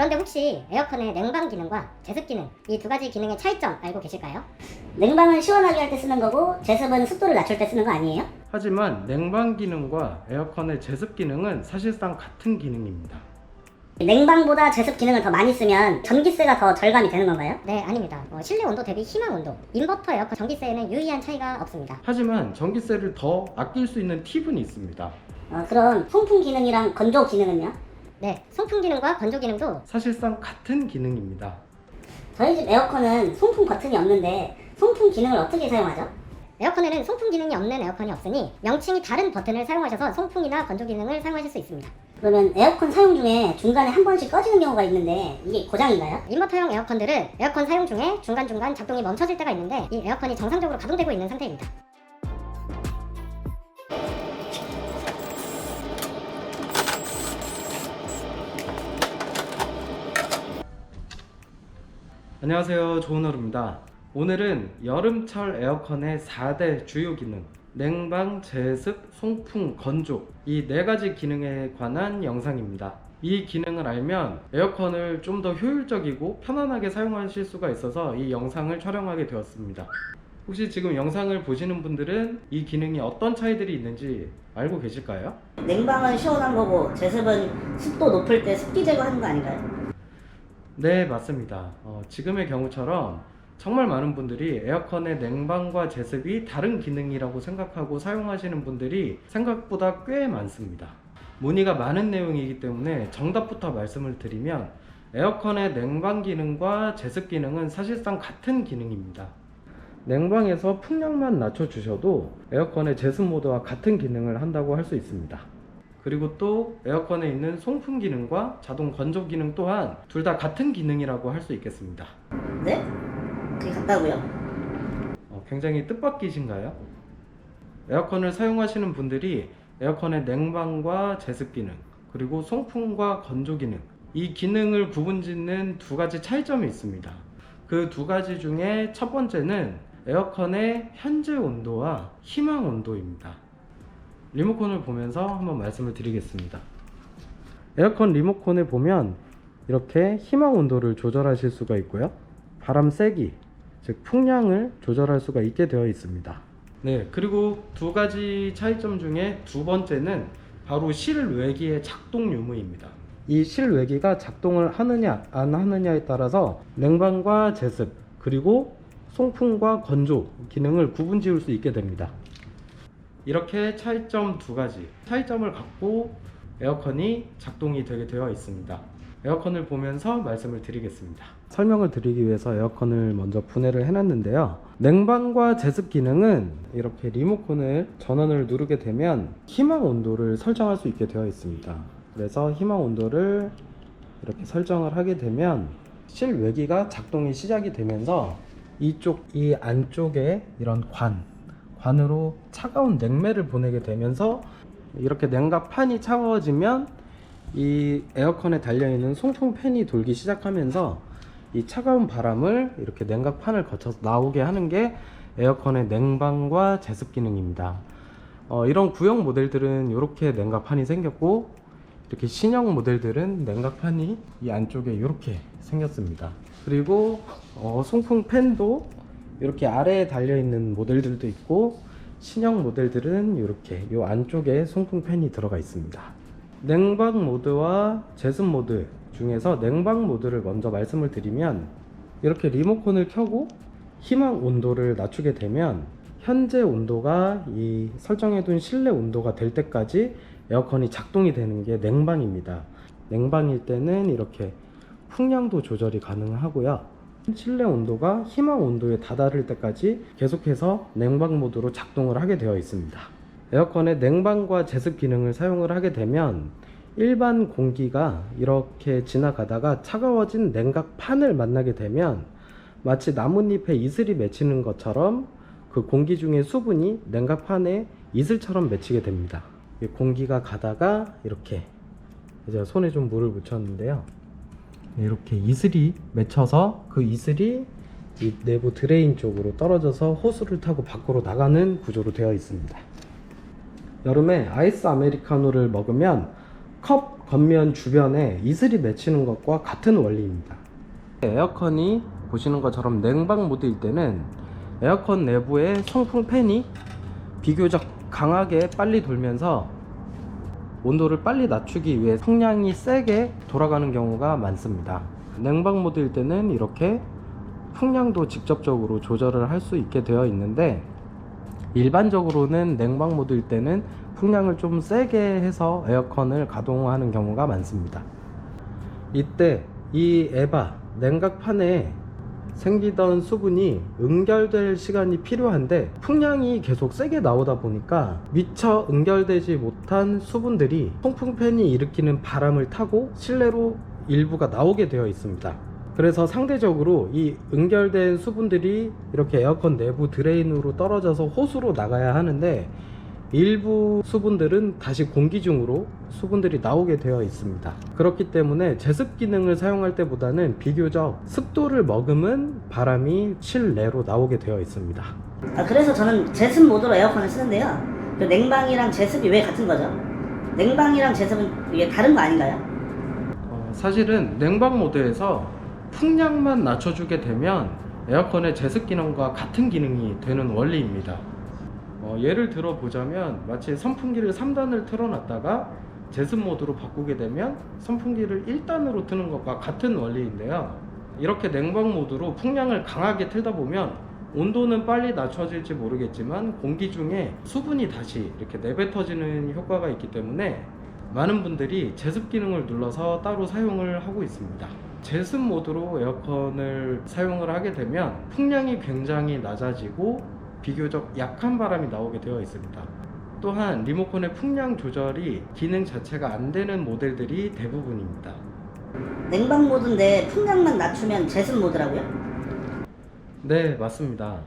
그런데 혹시 에어컨의 냉방 기능과 제습 기능 이 두 가지 기능의 차이점 알고 계실까요? 냉방은 시원하게 할 때 쓰는 거고 제습은 습도를 낮출 때 쓰는 거 아니에요? 하지만 냉방 기능과 에어컨의 제습 기능은 사실상 같은 기능입니다. 냉방보다 제습 기능을 더 많이 쓰면 전기세가 더 절감이 되는 건가요? 네, 아닙니다. 실내 온도 대비 희망 온도, 인버터 에어컨 전기세에는 유의한 차이가 없습니다. 하지만 전기세를 더 아낄 수 있는 팁은 있습니다. 그럼 송풍 기능이랑 건조 기능은요? 네, 송풍 기능과 건조 기능도 사실상 같은 기능입니다. 저희 집 에어컨은 송풍 버튼이 없는데 송풍 기능을 어떻게 사용하죠? 에어컨에는 송풍 기능이 없는 에어컨이 없으니 명칭이 다른 버튼을 사용하셔서 송풍이나 건조 기능을 사용하실 수 있습니다. 그러면 에어컨 사용 중에 중간에 한 번씩 꺼지는 경우가 있는데 이게 고장인가요? 인버터형 에어컨들은 에어컨 사용 중에 중간중간 작동이 멈춰질 때가 있는데 이 에어컨이 정상적으로 가동되고 있는 상태입니다. 안녕하세요, 조은호입니다. 오늘은 여름철 에어컨의 4대 주요 기능 냉방, 제습, 송풍, 건조 이 4가지 기능에 관한 영상입니다. 이 기능을 알면 에어컨을 좀 더 효율적이고 편안하게 사용하실 수가 있어서 이 영상을 촬영하게 되었습니다. 혹시 지금 영상을 보시는 분들은 이 기능이 어떤 차이들이 있는지 알고 계실까요? 냉방은 시원한 거고 제습은 습도 높을 때 습기 제거하는 거 아닌가요? 네, 맞습니다. 지금의 경우처럼 정말 많은 분들이 에어컨의 냉방과 제습이 다른 기능이라고 생각하고 사용하시는 분들이 생각보다 꽤 많습니다. 문의가 많은 내용이기 때문에 정답부터 말씀을 드리면 에어컨의 냉방 기능과 제습 기능은 사실상 같은 기능입니다. 냉방에서 풍량만 낮춰주셔도 에어컨의 제습 모드와 같은 기능을 한다고 할 수 있습니다. 그리고 또 에어컨에 있는 송풍 기능과 자동 건조 기능 또한 둘 다 같은 기능이라고 할 수 있겠습니다. 네? 그게 같다고요? 굉장히 뜻밖이신가요? 에어컨을 사용하시는 분들이 에어컨의 냉방과 제습 기능 그리고 송풍과 건조 기능 이 기능을 구분짓는 두 가지 차이점이 있습니다. 그 두 가지 중에 첫 번째는 에어컨의 현재 온도와 희망 온도입니다. 리모컨을 보면서 한번 말씀을 드리겠습니다. 에어컨 리모컨에 보면 이렇게 희망 온도를 조절하실 수가 있고요. 바람 세기, 즉 풍량을 조절할 수가 있게 되어 있습니다. 네, 그리고 두 가지 차이점 중에 두 번째는 바로 실외기의 작동 유무입니다. 이 실외기가 작동을 하느냐 안 하느냐에 따라서 냉방과 제습 그리고 송풍과 건조 기능을 구분 지을 수 있게 됩니다. 이렇게 차이점 두 가지 차이점을 갖고 에어컨이 작동이 되게 되어 있습니다. 에어컨을 보면서 말씀을 드리겠습니다. 설명을 드리기 위해서 에어컨을 먼저 분해를 해놨는데요. 냉방과 제습 기능은 이렇게 리모컨을 전원을 누르게 되면 희망 온도를 설정할 수 있게 되어 있습니다. 그래서 희망 온도를 이렇게 설정을 하게 되면 실외기가 작동이 시작이 되면서 이 안쪽에 이런 관으로 차가운 냉매를 보내게 되면서 이렇게 냉각판이 차가워지면 이 에어컨에 달려있는 송풍 팬이 돌기 시작하면서 이 차가운 바람을 이렇게 냉각판을 거쳐서 나오게 하는 게 에어컨의 냉방과 제습 기능입니다. 이런 구형 모델들은 이렇게 냉각판이 생겼고 이렇게 신형 모델들은 냉각판이 이 안쪽에 이렇게 생겼습니다. 그리고 송풍 팬도 이렇게 아래에 달려있는 모델들도 있고 신형 모델들은 이렇게 이 안쪽에 송풍 팬이 들어가 있습니다. 냉방 모드와 제습 모드 중에서 냉방 모드를 먼저 말씀을 드리면 이렇게 리모컨을 켜고 희망 온도를 낮추게 되면 현재 온도가 이 설정해둔 실내 온도가 될 때까지 에어컨이 작동이 되는 게 냉방입니다. 냉방일 때는 이렇게 풍량도 조절이 가능하고요. 실내 온도가 희망 온도에 다다를 때까지 계속해서 냉방 모드로 작동을 하게 되어 있습니다. 에어컨의 냉방과 제습 기능을 사용을 하게 되면 일반 공기가 이렇게 지나가다가 차가워진 냉각판을 만나게 되면 마치 나뭇잎에 이슬이 맺히는 것처럼 그 공기 중에 수분이 냉각판에 이슬처럼 맺히게 됩니다. 공기가 가다가 이렇게 제가 손에 좀 물을 묻혔는데요. 이렇게 이슬이 맺혀서 그 이슬이 이 내부 드레인 쪽으로 떨어져서 호스를 타고 밖으로 나가는 구조로 되어 있습니다. 여름에 아이스 아메리카노를 먹으면 컵 겉면 주변에 이슬이 맺히는 것과 같은 원리입니다. 에어컨이 보시는 것처럼 냉방 모드일 때는 에어컨 내부에 송풍 팬이 비교적 강하게 빨리 돌면서 온도를 빨리 낮추기 위해 풍량이 세게 돌아가는 경우가 많습니다. 냉방 모드일 때는 이렇게 풍량도 직접적으로 조절을 할 수 있게 되어 있는데, 일반적으로는 냉방 모드일 때는 풍량을 좀 세게 해서 에어컨을 가동하는 경우가 많습니다. 이때 이 에바 냉각판에 생기던 수분이 응결될 시간이 필요한데, 풍량이 계속 세게 나오다 보니까 미처 응결되지 못한 수분들이 통풍팬이 일으키는 바람을 타고 실내로 일부가 나오게 되어 있습니다. 그래서 상대적으로 이 응결된 수분들이 이렇게 에어컨 내부 드레인으로 떨어져서 호수로 나가야 하는데, 일부 수분들은 다시 공기 중으로 수분들이 나오게 되어 있습니다. 그렇기 때문에 제습 기능을 사용할 때보다는 비교적 습도를 머금은 바람이 실내로 나오게 되어 있습니다. 그래서 저는 제습 모드로 에어컨을 쓰는데요. 그 냉방이랑 제습이 왜 같은 거죠? 냉방이랑 제습은 이게 다른 거 아닌가요? 사실은 냉방 모드에서 풍량만 낮춰주게 되면 에어컨의 제습 기능과 같은 기능이 되는 원리입니다. 예를 들어 보자면 마치 선풍기를 3단을 틀어놨다가 제습 모드로 바꾸게 되면 선풍기를 1단으로 트는 것과 같은 원리인데요. 이렇게 냉방 모드로 풍량을 강하게 틀다 보면 온도는 빨리 낮춰질지 모르겠지만 공기 중에 수분이 다시 이렇게 내뱉어지는 효과가 있기 때문에 많은 분들이 제습 기능을 눌러서 따로 사용을 하고 있습니다. 제습 모드로 에어컨을 사용을 하게 되면 풍량이 굉장히 낮아지고 비교적 약한 바람이 나오게 되어 있습니다. 또한 리모컨의 풍량 조절이 기능 자체가 안 되는 모델들이 대부분입니다. 냉방 모드인데 풍량만 낮추면 제습 모드라고요? 네, 맞습니다.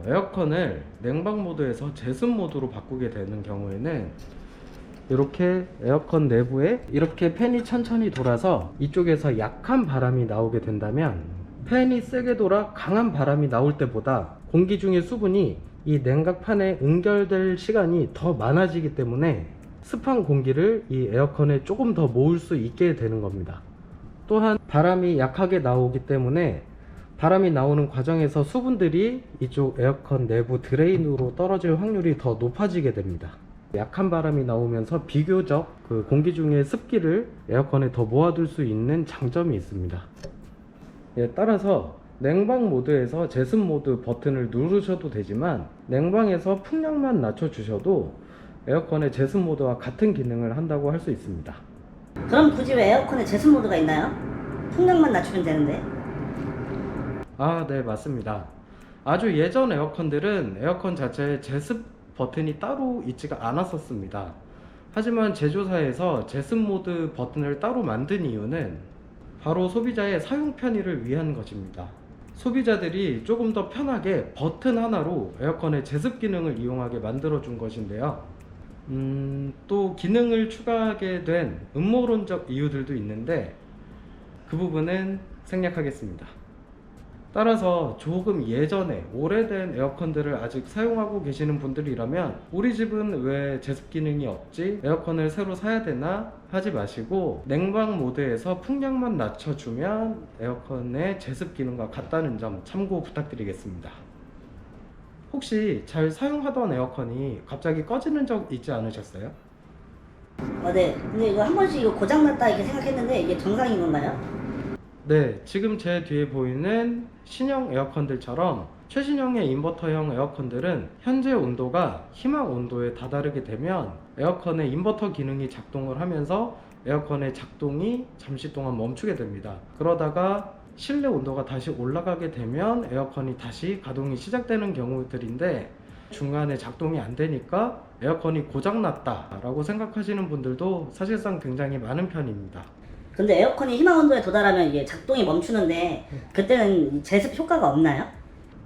에어컨을 냉방 모드에서 제습 모드로 바꾸게 되는 경우에는 이렇게 에어컨 내부에 이렇게 팬이 천천히 돌아서 이쪽에서 약한 바람이 나오게 된다면, 팬이 세게 돌아 강한 바람이 나올 때보다 공기 중의 수분이 이 냉각판에 응결될 시간이 더 많아지기 때문에 습한 공기를 이 에어컨에 조금 더 모을 수 있게 되는 겁니다. 또한 바람이 약하게 나오기 때문에 바람이 나오는 과정에서 수분들이 이쪽 에어컨 내부 드레인으로 떨어질 확률이 더 높아지게 됩니다. 약한 바람이 나오면서 비교적 그 공기 중의 습기를 에어컨에 더 모아둘 수 있는 장점이 있습니다. 따라서 냉방 모드에서 제습 모드 버튼을 누르셔도 되지만, 냉방에서 풍량만 낮춰주셔도 에어컨의 제습 모드와 같은 기능을 한다고 할 수 있습니다. 그럼 굳이 왜 에어컨에 제습 모드가 있나요? 풍량만 낮추면 되는데. 네, 맞습니다. 아주 예전 에어컨들은 에어컨 자체에 제습 버튼이 따로 있지가 않았었습니다. 하지만 제조사에서 제습 모드 버튼을 따로 만든 이유는 바로 소비자의 사용 편의를 위한 것입니다. 소비자들이 조금 더 편하게 버튼 하나로 에어컨의 제습 기능을 이용하게 만들어 준 것인데요. 또 기능을 추가하게 된 음모론적 이유들도 있는데 그 부분은 생략하겠습니다. 따라서 조금 예전에 오래된 에어컨들을 아직 사용하고 계시는 분들이라면 우리 집은 왜 제습 기능이 없지? 에어컨을 새로 사야 되나? 하지 마시고 냉방 모드에서 풍량만 낮춰주면 에어컨의 제습 기능과 같다는 점 참고 부탁드리겠습니다. 혹시 잘 사용하던 에어컨이 갑자기 꺼지는 적 있지 않으셨어요? 네. 근데 이거 한 번씩 이거 고장났다 이렇게 생각했는데 이게 정상인 건가요? 네, 지금 제 뒤에 보이는 신형 에어컨들처럼 최신형의 인버터형 에어컨들은 현재 온도가 희망 온도에 다다르게 되면 에어컨의 인버터 기능이 작동을 하면서 에어컨의 작동이 잠시 동안 멈추게 됩니다. 그러다가 실내 온도가 다시 올라가게 되면 에어컨이 다시 가동이 시작되는 경우들인데, 중간에 작동이 안 되니까 에어컨이 고장났다 라고 생각하시는 분들도 사실상 굉장히 많은 편입니다. 근데 에어컨이 희망 온도에 도달하면 이게 작동이 멈추는데 그때는 제습 효과가 없나요?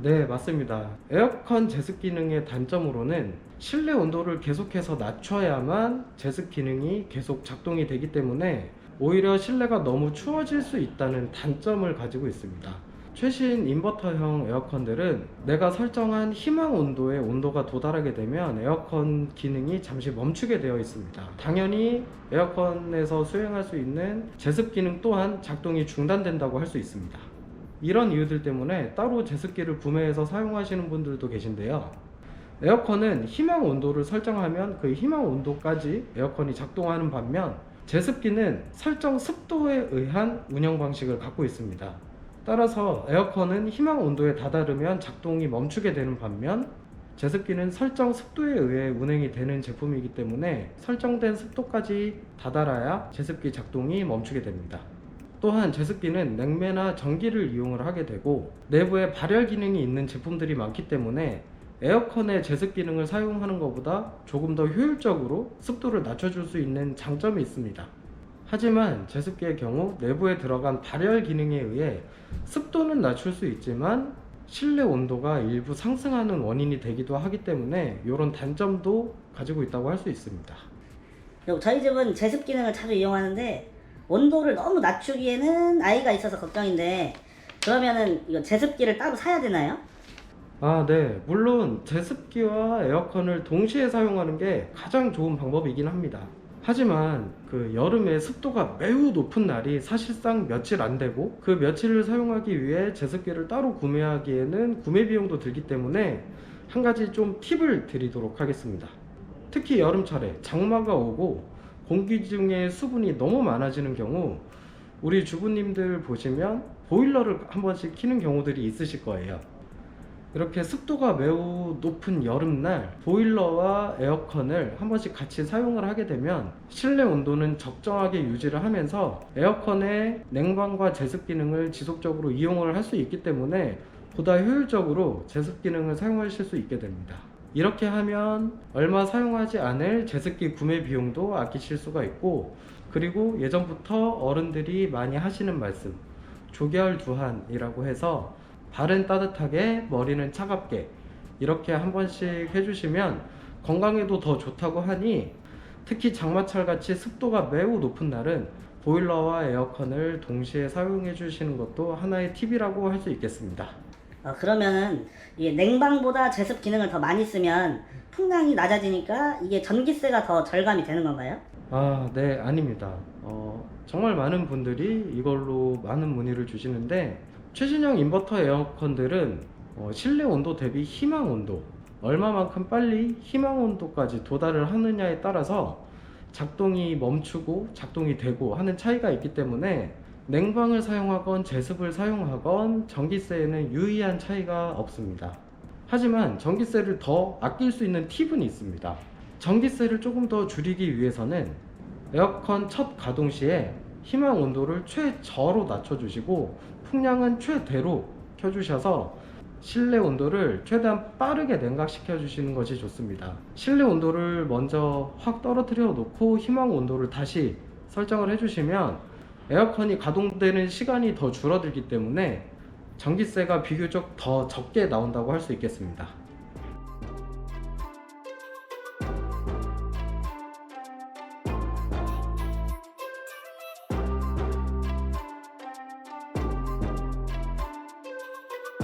네, 맞습니다. 에어컨 제습 기능의 단점으로는 실내 온도를 계속해서 낮춰야만 제습 기능이 계속 작동이 되기 때문에 오히려 실내가 너무 추워질 수 있다는 단점을 가지고 있습니다. 최신 인버터형 에어컨들은 내가 설정한 희망 온도의 온도가 도달하게 되면 에어컨 기능이 잠시 멈추게 되어 있습니다. 당연히 에어컨에서 수행할 수 있는 제습 기능 또한 작동이 중단된다고 할 수 있습니다. 이런 이유들 때문에 따로 제습기를 구매해서 사용하시는 분들도 계신데요. 에어컨은 희망 온도를 설정하면 그 희망 온도까지 에어컨이 작동하는 반면 제습기는 설정 습도에 의한 운영 방식을 갖고 있습니다. 따라서 에어컨은 희망 온도에 다다르면 작동이 멈추게 되는 반면 제습기는 설정 습도에 의해 운행이 되는 제품이기 때문에 설정된 습도까지 다다라야 제습기 작동이 멈추게 됩니다. 또한 제습기는 냉매나 전기를 이용을 하게 되고 내부에 발열 기능이 있는 제품들이 많기 때문에 에어컨의 제습 기능을 사용하는 것보다 조금 더 효율적으로 습도를 낮춰줄 수 있는 장점이 있습니다. 하지만 제습기의 경우 내부에 들어간 발열 기능에 의해 습도는 낮출 수 있지만 실내 온도가 일부 상승하는 원인이 되기도 하기 때문에 이런 단점도 가지고 있다고 할 수 있습니다. 그리고 저희 집은 제습 기능을 자주 이용하는데 온도를 너무 낮추기에는 아이가 있어서 걱정인데 그러면은 이거 제습기를 따로 사야 되나요? 네. 물론 제습기와 에어컨을 동시에 사용하는 게 가장 좋은 방법이긴 합니다. 하지만 그 여름에 습도가 매우 높은 날이 사실상 며칠 안 되고 그 며칠을 사용하기 위해 제습기를 따로 구매하기에는 구매 비용도 들기 때문에 한 가지 좀 팁을 드리도록 하겠습니다. 특히 여름철에 장마가 오고 공기 중에 수분이 너무 많아지는 경우 우리 주부님들 보시면 보일러를 한 번씩 켜는 경우들이 있으실 거예요. 이렇게 습도가 매우 높은 여름날 보일러와 에어컨을 한 번씩 같이 사용을 하게 되면 실내 온도는 적정하게 유지를 하면서 에어컨의 냉방과 제습 기능을 지속적으로 이용을 할 수 있기 때문에 보다 효율적으로 제습 기능을 사용하실 수 있게 됩니다. 이렇게 하면 얼마 사용하지 않을 제습기 구매 비용도 아끼실 수가 있고, 그리고 예전부터 어른들이 많이 하시는 말씀, 조결 두한이라고 해서 발은 따뜻하게 머리는 차갑게 이렇게 한 번씩 해주시면 건강에도 더 좋다고 하니, 특히 장마철 같이 습도가 매우 높은 날은 보일러와 에어컨을 동시에 사용해 주시는 것도 하나의 팁이라고 할 수 있겠습니다. 그러면은 이게 냉방보다 제습 기능을 더 많이 쓰면 풍량이 낮아지니까 이게 전기세가 더 절감이 되는 건가요? 네, 아닙니다. 정말 많은 분들이 이걸로 많은 문의를 주시는데, 최신형 인버터 에어컨들은 실내 온도 대비 희망 온도, 얼마만큼 빨리 희망 온도까지 도달을 하느냐에 따라서 작동이 멈추고 작동이 되고 하는 차이가 있기 때문에 냉방을 사용하건 제습을 사용하건 전기세에는 유의한 차이가 없습니다. 하지만 전기세를 더 아낄 수 있는 팁은 있습니다. 전기세를 조금 더 줄이기 위해서는 에어컨 첫 가동 시에 희망 온도를 최저로 낮춰주시고 풍량은 최대로 켜주셔서 실내 온도를 최대한 빠르게 냉각시켜 주시는 것이 좋습니다. 실내 온도를 먼저 확 떨어뜨려 놓고 희망 온도를 다시 설정을 해주시면 에어컨이 가동되는 시간이 더 줄어들기 때문에 전기세가 비교적 더 적게 나온다고 할 수 있겠습니다.